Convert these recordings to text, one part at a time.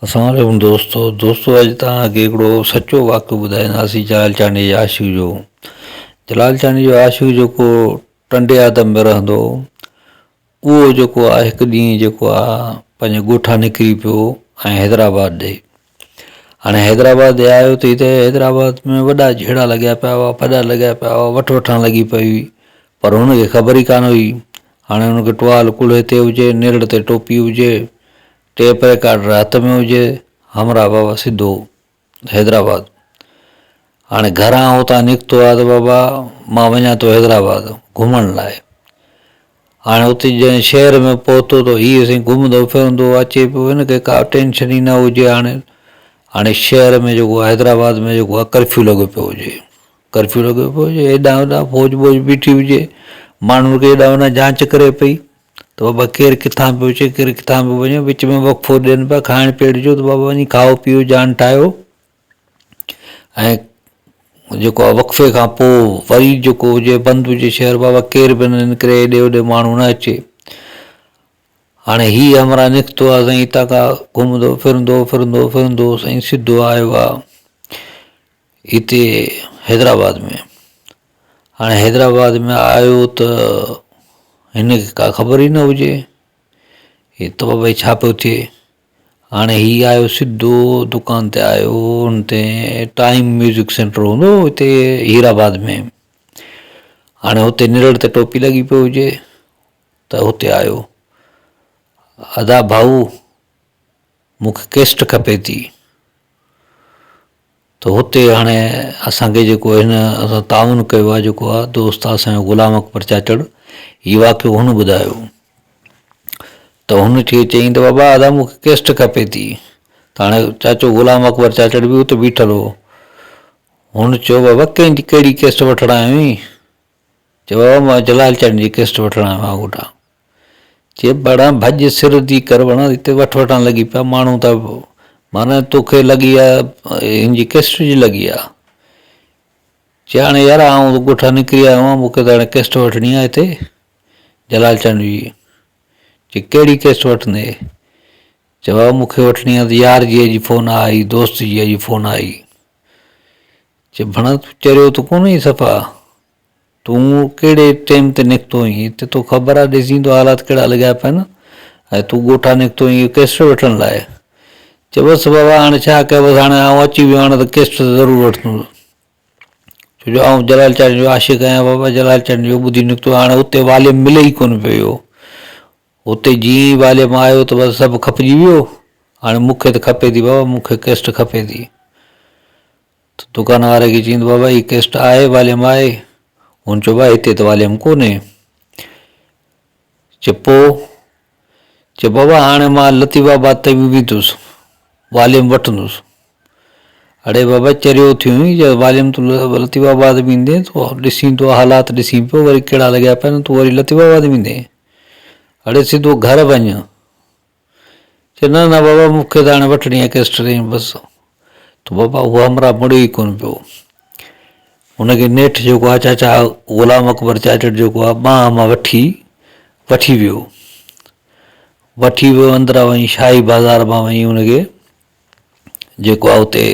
अस्सलाम वालेकुम दोस्तों अॼु तव्हांखे हिकिड़ो सचो वाक़ियो ॿुधाईंदासीं जलाल चांडीअ जे आशिक़ जो। जलाल चांडी जो आशिक़ जेको टंडे आदम में रहंदो हो, उहो जेको आहे हिकु ॾींहुं जेको आहे पंहिंजे ॻोठां निकिरी पियो ऐं हैदराबाद ॾे। हाणे हैदराबाद ॾे आयो त हिते हैदराबाद में वॾा झेड़ा लॻिया पिया हुआ, पॾा लॻिया पिया हुआ, वठण लॻी पई हुई, पर हुनखे ख़बर ई कान हुई। हाणे हुनखे टुवाल कुल्हे ते हुजे, नेरड़ ते टोपी हुजे, टेप रिकार्डर हथ में हुजे, हमरा बाबा सिधो हैदराबाद। हाणे घरां हुतां निकितो आहे त बाबा मां वञा थो हैदराबाद घुमण लाइ। हाणे हुते जंहिं शहर में पहुतो त हीअ साईं घुमंदो फिरंदो अचे पियो, हिनखे का टेंशन ई न हुजे। हाणे शहर में जेको आहे हैदराबाद में जेको आहे कर्फ्यू लॻो पियो हुजे, कर्फ्यू लॻो पियो हुजे, हेॾां होॾां फौज वौज बीठी हुजे, माण्हुनि खे हेॾां होॾां जांच करे पई त बाबा केरु किथां पियो अचे, केरु किथां पियो वञे, विच में वक़फ़ो ॾियनि पिया खाइण पीअण जो, त बाबा वञी खाओ पीओ जान ठाहियो। ऐं जेको आहे वक़फ़े खां पोइ वरी जेको हुजे बंदि हुजे शहर, बाबा केर बि न निकिरे, हेॾे होॾे माण्हू न अचे। हाणे हीअ हमरा निकितो आहे साईं हितां खां घुमंदो फिरंदो साईं सिधो आयो आहे हिते हैदराबाद में। हाणे हैदराबाद में आयो त हिनखे का ख़बर ई न हुजे त बाबा छा पियो थिए। हाणे हीअ आयो सिधो दुकान ते आयो, हुन ते टाइम म्यूज़िक सेंटर हूंदो हिते हीराबाद में। हाणे हुते नेरड़ ते टोपी लॻी पई हुजे त हुते आयो, अदा भाऊ मूंखे कैस्ट खपे थी। त हुते हाणे असांखे जेको हिन असां ताउन कयो आहे जेको आहे दोस्त आहे असांजो ग़ुलाम अकबर चाचड़, हीउ वाक़ियो हुन ॿुधायो। त हुन खे चयईं त बाबा अदा मूंखे कैस्ट खपे थी। त हाणे चाचो ग़ुलाम अकबर चाचड़ बि हुते बीठल हो। हुन चयो बाबा कहिड़ी कैस्ट वठणु आयो आहीं? चयो बाबा मां जलाल चांडी जी कैस्ट वठणु आयो आहियां ॻोठां। चए बड़ा भॼ सिर थी कर वण हिते वठण लॻी पिया माण्हू, त माना तोखे लॻी आहे हिनजी कैस्ट जी लॻी आहे। चए हाणे यार आउं ॻोठां निकिरी आयो आहियां, मूंखे त हाणे कैस्ट वठणी आहे हिते जलाल चांडी जी। चए कहिड़ी कैस्ट वठंदे? चए बाबा मूंखे वठणी आहे त यार जीअ जी फ़ोन आई, दोस्त जीअ जी फ़ोन आई। चए भणा तूं चरियो त कोन ई सफ़ा, तूं कहिड़े टाइम ते निकितो आहीं, हिते तो ख़बर आहे ॾिसीं तो हालात कहिड़ा लॻा पिया आहिनि, ऐं तूं ॻोठां निकितो आहीं कैस्ट वठण लाइ। चए बसि बाबा हाणे छा कयां, बसि हाणे आउं अची वियो हाणे त कैस्ट त ज़रूरु वठंदुसि, छो जो आउं जलाल चांडी जो आशिक़ आहियां बाबा, जलाल चांडी जो ॿुधी निकितो। हाणे हुते वालियम मिले ई कोन पियो, हुते जीअं ई वालियम आयो त बसि सभु खपिजी वियो। हाणे मूंखे त खपे थी बाबा, मूंखे कैस्ट खपे थी। त दुकान वारे खे चईं बाबा हीअ कैस्ट आहे, वालियम आहे? हुन चयो भाई हिते त वालियम कोन्हे। चए पोइ? चए बाबा हाणे मां लतीफ़ाबाद ते बि बीठुसि, वालियम वठंदुसि। अड़े बाबा चरियो थियो आहीं, वालियम तूं लतीफ़ाबाद में ईंदे तो ॾिसीं तो हालात ॾिसीं पियो वरी कहिड़ा लॻा पिया आहिनि, तूं वरी लतीफ़ाबाद में ईंदे? अड़े सिधो घर वञ। चए न न बाबा मूंखे त हाणे वठणी आहे कैस्ट बसि। त बाबा उहो हमरा मुड़े ई कोन पियो। हुनखे नेठि जेको आहे चाचा ग़ुलाम अकबर चाचड़ जेको आहे ॿांह मां वठी वियो अंदरां वञी शाही बाज़ार मां वञी हुनखे जेको आहे उते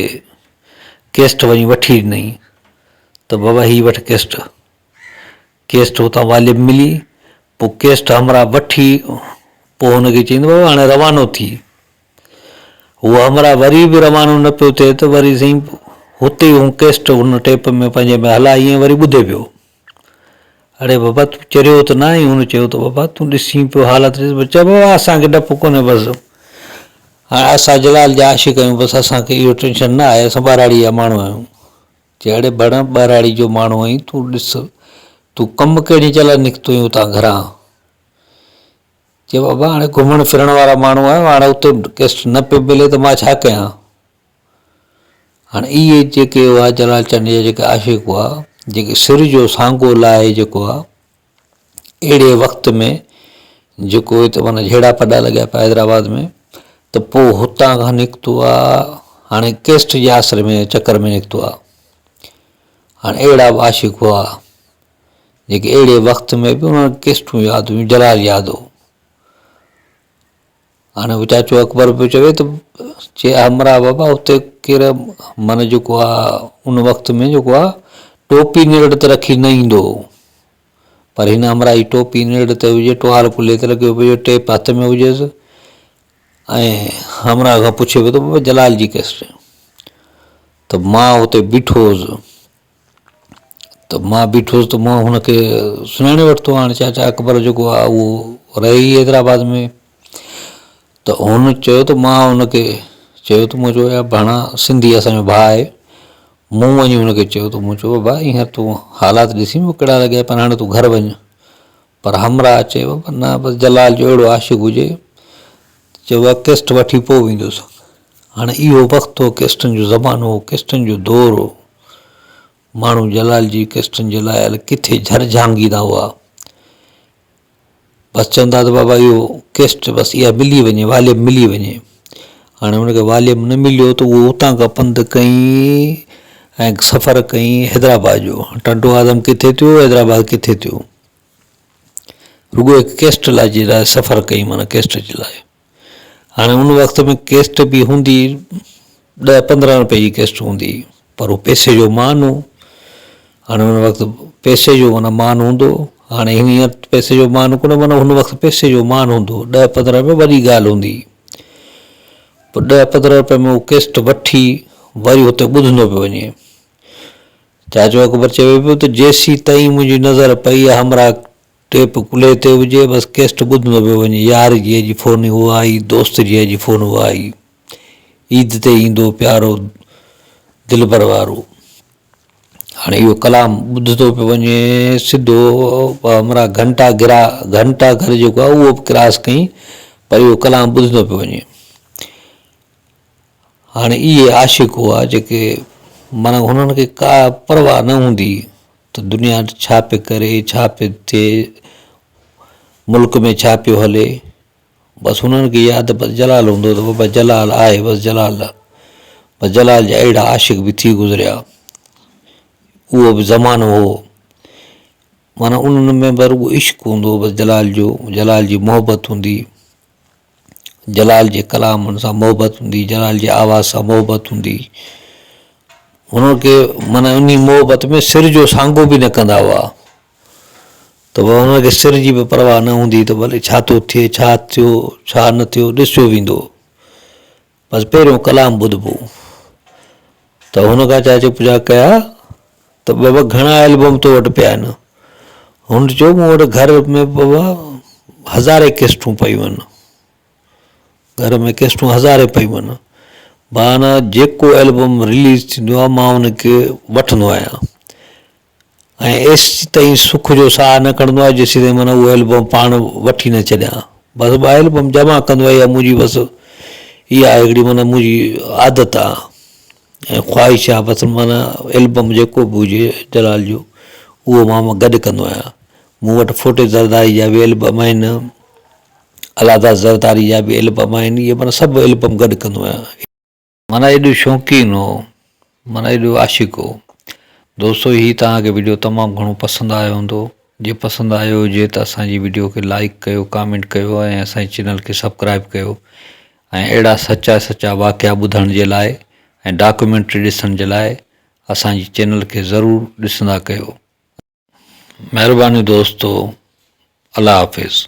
कैस्ट वञी वठी ॾिनई त बाबा हीअ वठि कैस्ट हुतां वालियम मिली। पोइ कैस्ट हमरा वठी पोइ हुनखे चईं बाबा हाणे रवानो थी। उहो हमरा वरी बि रवानो न पियो थिए त वरी साईं हुते हू कैस्ट हुन टेप में पंहिंजे में हलाई ऐं वरी ॿुधे पियो। अड़े बाबा तूं चरियो त न आहीं? हुन चयो त बाबा तूं ॾिसीं पियो हालत, चयो बाबा असांखे डपु कोन्हे, बसि हाणे असां जलाल जा आशिक़ आहियूं, बसि असांखे इहो टेंशन न आहे, असां ॿाराड़ी जा माण्हू आहियूं। चए अड़े बण ॿाराड़ी जो माण्हू आहीं तूं, ॾिस तूं कमु कहिड़ी चाल निकितो आहीं हुतां घरां? चए बाबा हाणे घुमण फिरण वारा माण्हू आहियूं, हाणे उते कैस्ट न पियो मिले त मां छा कयां? हाणे इहे जेके हुआ जलाल चांडी जा जेके आशिक़ हुआ, जेके सिर जो सांगो लाइ जेको आहे अहिड़े वक़्त में जेको हिते माना झेड़ा पॾा लॻा पिया हैदराबाद में, त पोइ हुतां खां निकितो आहे हाणे कैस्ट जे आसिरे में चकर में निकितो आहे। हाणे अहिड़ा बि आशिक़ हुआ जेके अहिड़े वक़्त में बि उन्हनि कैस्टूं यादि हुयूं, जलाल यादि हो। हाणे उहो चाचो अकबर पियो चवे त चए हमरा बाबा हुते केरु माना जेको आहे उन वक़्त में जेको आहे टोपी नेड़ ते रखी न ईंदो हो, पर हिन हमरा जी टोपी नेड़ ते हुजे, टुहाल कुल्हे ते लॻियो पियो, टेप हथ में हुजेसि, ऐं हमरा खां पुछे पियो त बाबा जलाल जी कैसेट, त मां हुते बीठो हुउसि, त मां बीठो हुउसि त मां हुनखे सुञाणे वरितो। हाणे चाचा अकबर जेको आहे उहो रहे ई हैदराबाद में, त हुन चयो त मां हुनखे चयो त मूं चयो यार भाणा सिंधी असांजो भाउ आहे, मूं वञी हुनखे चयो त मूं चयो बाबा हींअर तूं हालात ॾिसी मूंखे कहिड़ा लॻिया, पर हाणे तूं घरु वञु, पर हमरा चयो बाबा न बसि जलाल जो अहिड़ो आशिक़ु हुजे, चयो आहे कैस्ट वठी पोइ वेंदुसि। हाणे इहो वक़्तु हो, कैस्टनि जो ज़मानो हो, कैस्टनि जो दौरु हो, माण्हू जलाल जी कैस्टनि जे लाइ हल किथे झर झांगींदा हुआ, बसि चवंदा त बाबा इहो कैस्ट बसि इहा मिली वञे, वाल्यूम मिली वञे। हाणे हुनखे वाल्यूम न मिलियो त उहो उतां खां पंधु कईं ऐं सफ़रु कईं हैदराबाद जो। टंडो आदम किथे थियो, हैदराबाद किथे थियो, रुॻो हिकु कैस्ट लाइ जे लाइ सफ़रु कई, माना कैस्ट जे लाइ। हाणे उन वक़्त में कैस्ट बि हूंदी 10-15 रुपए जी कैस्ट हूंदी, पर उहो पैसे जो मान हो। हाणे हुन वक़्तु पैसे जो माना मान हूंदो, हाणे हींअर पैसे जो मान कोन्हे, माना हुन वक़्तु पैसे जो मान हूंदो, 10-15 रुपए वॾी ॻाल्हि हूंदी। पोइ 10-15 रुपए में उहो कैस्ट वठी वरी हुते ॿुधंदो पियो वञे। चाचो अकबर चवे पियो त जेसीं ताईं मुंहिंजी नज़र पई आहे हमरा टेप कुल्हे ते हुजे, बसि कैस्ट ॿुधंदो पियो वञे, यार जी अॼु फ़ोन उहा आई, दोस्त जी अॼु फ़ोन उहा आई, ईद ते ईंदो प्यारो दिलबर वारो। हाणे इहो कलाम ॿुधंदो पियो वञे सिधो हमरा घंटा घर जेको आहे उहो बि क्रॉस कयईं, पर इहो कलाम ॿुधंदो पियो वञे। हाणे इहे आशिक़ हुआ जेके माना हुननि खे का परवाह न हूंदी त दुनिया छा पियो करे, छा पियो थिए, मुल्क में छा पियो हले, बसि हुननि खे यादि बसि जलाल हूंदो त बाबा जलाल आहे, बसि जलाल जा अहिड़ा आशिक़ बि थी गुज़रिया। उहो बि ज़मानो हो, माना उन्हनि में बि रुॻो इश्क़ हूंदो, बसि जलाल जी मोहबत हूंदी, जलाल जे कलामनि सां मोहबत हूंदी, जलाल जे आवाज़ सां मोहबत हूंदी। हुनखे माना उन मोहबत में सिर जो सांगो बि न कंदा हुआ, त हुनखे सिर जी बि परवाह न हूंदी त भले छा थो थिए, छा थियो छा न थियो ॾिसियो वेंदो, बसि पहिरियों कलाम ॿुधबो। त हुन खां चाचे पुछा कया त बाबा घणा एल्बम तो वटि पिया आहिनि? हुन चयो मूं वटि घर में बाबा 1000 कैस्टूं पयूं आहिनि, घर में कैस्टूं 1000 पयूं आहिनि, माना जेको एल्बम रिलीज़ थींदो आहे मां हुनखे वठंदो आहियां, ऐं एसि ताईं सुख जो साह न खणंदो आहे जेसि ताईं माना उहो एल्बम पाण वठी न छॾियां, बसि उहा एल्बम जमा कंदो आहे, इहा मुंहिंजी बसि इहा हिकिड़ी माना मुंहिंजी आदत आहे ऐं ख़्वाहिश आहे, बसि माना एल्बम जेको बि हुजे जलाल जो उहो मां गॾु कंदो आहियां। मूं वटि फ़ोटे ज़रदारी जा बि एल्बम आहिनि, अलादा ज़रदारी जा बि एल्बम आहिनि, इहे माना सभु एल्बम गॾु कंदो आहियां। माना एॾो शौक़ीन हो, माना एॾो आशिक़ हो। दोस्तो ही तव्हांखे वीडियो तमामु घणो पसंदि आयो हूंदो, जे पसंदि आयो हुजे त असांजी वीडियो खे लाइक कयो, कमेंट कयो ऐं असांजे चैनल खे सब्सक्राइब कयो, ऐं अहिड़ा सचा वाक़िया ॿुधण जे लाइ ऐं डॉक्यूमेंट्री ॾिसण जे लाइ असांजी चैनल खे ज़रूरु ॾिसंदा कयो। महिरबानी दोस्तो, अल्लाह हाफ़िज़।